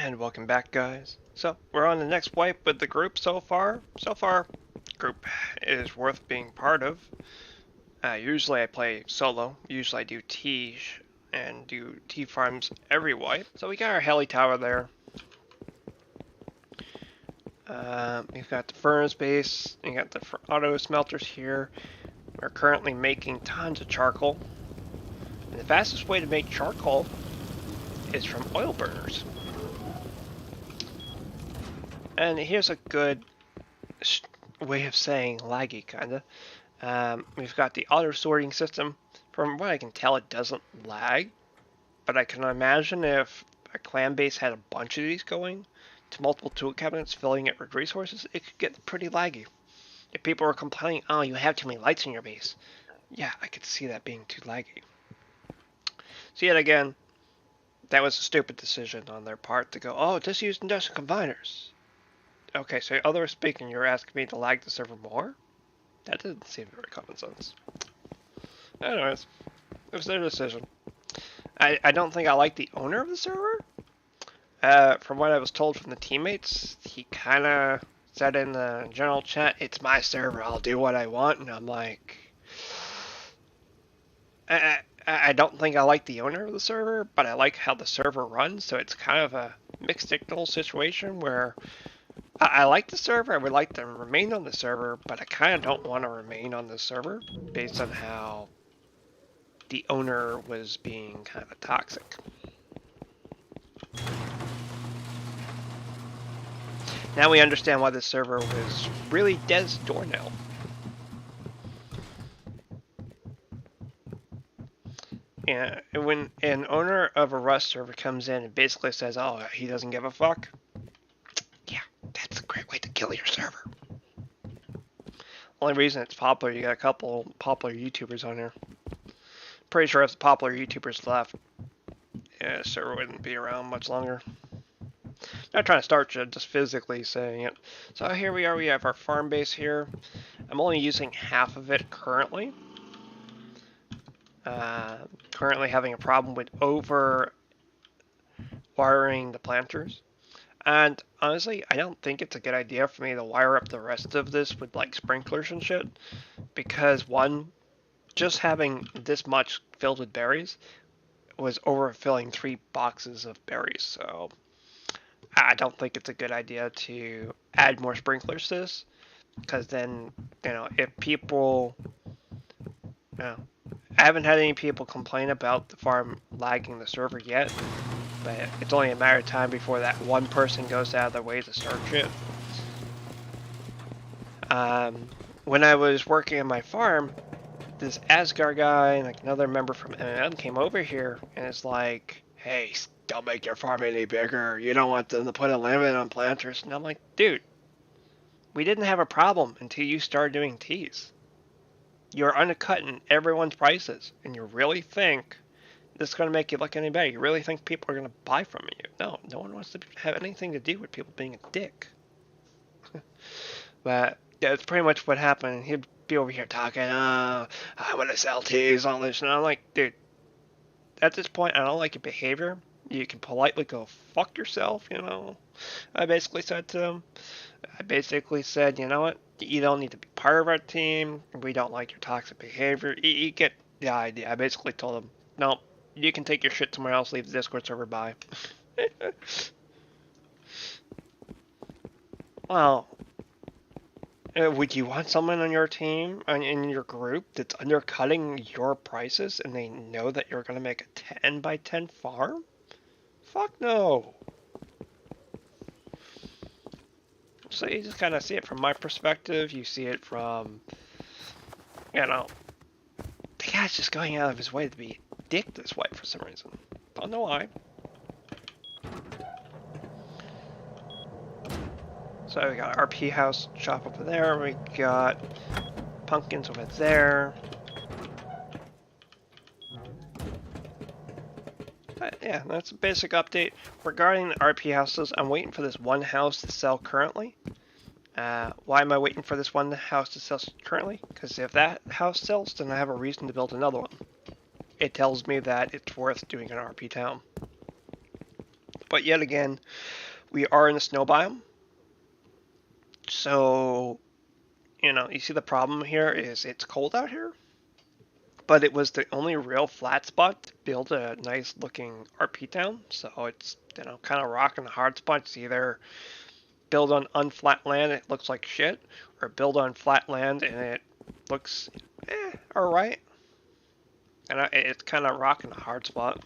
And welcome back, guys. So, we're on the next wipe with the group so far. Group is worth being part of. Usually I play solo. Usually I do Tej and do T farms every wipe. So we got our heli tower there. We've got the furnace base. We got the auto smelters here. We're currently making tons of charcoal. And the fastest way to make charcoal is from oil burners. And here's a good way of saying laggy, kinda. We've got the auto sorting system. From what I can tell, it doesn't lag, but I can imagine if a clan base had a bunch of these going to multiple tool cabinets filling it with resources, it could get pretty laggy. If people were complaining, oh, you have too many lights in your base, yeah, I could see that being too laggy. So yet again, that was a stupid decision on their part to go, oh, just use industrial combiners. Okay, so otherwise speaking, you're asking me to lag the server more? That doesn't seem very common sense. Anyways, it was their decision. I don't think I like the owner of the server. From what I was told from the teammates, he kind of said in the general chat, it's my server, I'll do what I want. And I'm like, I don't think I like the owner of the server, but I like how the server runs. So it's kind of a mixed signal situation where I like the server, I would like to remain on the server, but I kind of don't want to remain on the server based on how the owner was being kind of toxic. Now we understand why the server was really Des Dornell. Yeah, when an owner of a Rust server comes in and basically says, oh, he doesn't give a fuck, yeah, that's a great way to kill your server. Only reason it's popular, you got a couple popular YouTubers on here. Pretty sure if the popular YouTubers left, yeah, the server wouldn't be around much longer. Not trying to start you, just physically saying it. So here we are, we have our farm base here. I'm only using half of it currently. Currently having a problem with over wiring the planters. And honestly, I don't think it's a good idea for me to wire up the rest of this with like sprinklers and shit. Because one, just having this much filled with berries was overfilling 3 boxes of berries. So I don't think it's a good idea to add more sprinklers to this. Because then, if people, I haven't had any people complain about the farm lagging the server yet, but it's only a matter of time before that one person goes out of their way to start shit. When I was working on my farm, this Asgard guy and like another member from MMM came over here and it's like, hey, don't make your farm any bigger. You don't want them to put a limit on planters. And I'm like, dude, we didn't have a problem until you started doing teas. You're undercutting everyone's prices, and you really think this is going to make you look any better? You really think people are going to buy from you? No, no one wants to have anything to do with people being a dick. But that's pretty much what happened. He'd be over here talking, I want to sell teas, all this, and I'm like, dude, at this point, I don't like your behavior. You can politely go fuck yourself, I basically said to him. I basically said, you know what? You don't need to be part of our team. We don't like your toxic behavior. You get the idea. I basically told him, no, you can take your shit somewhere else. Leave the Discord server. Bye. Well, would you want someone on your team, in your group, that's undercutting your prices and they know that you're going to make a 10 by 10 farm? Fuck no. So you just kind of see it from my perspective. You see it from, the guy's just going out of his way to be a dick this way for some reason. Don't know why. So we got our RP house shop over there. We got pumpkins over there. But yeah, that's a basic update. Regarding the RP houses, I'm waiting for this one house to sell currently. Why am I waiting for this one house to sell currently? Because if that house sells, then I have a reason to build another one. It tells me that it's worth doing an RP town. But yet again, we are in the snow biome. So, you see the problem here is it's cold out here. But it was the only real flat spot to build a nice looking RP town. So it's, kind of rocking the hard spot. It's either build on unflat land, it looks like shit, or build on flat land and it looks alright. And it's kind of rocking a hard spot.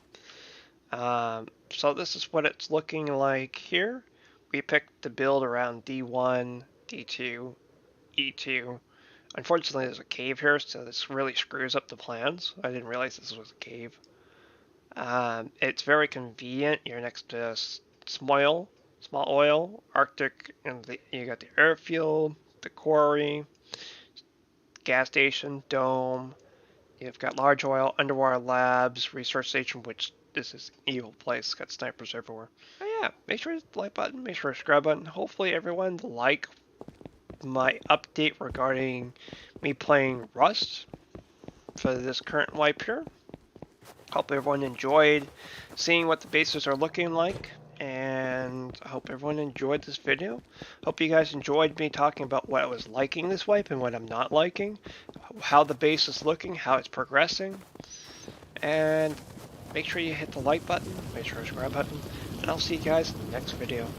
So this is what it's looking like here. We picked the build around D1, D2, E2. Unfortunately, there's a cave here, so this really screws up the plans. I didn't realize this was a cave. It's very convenient. You're next to small oil, Arctic, and you got the airfield, the quarry, gas station, dome. You've got large oil, underwater labs, research station, which this is an evil place. It's got snipers everywhere. Oh yeah, make sure to hit the like button, make sure to subscribe button. Hopefully everyone like my update regarding me playing Rust for this current wipe here. Hope everyone enjoyed seeing what the bases are looking like, and I hope everyone enjoyed this video. Hope you guys enjoyed me talking about what I was liking this wipe and what I'm not liking, how the base is looking, how it's progressing, and make sure you hit the like button, make sure to subscribe button, and I'll see you guys in the next video.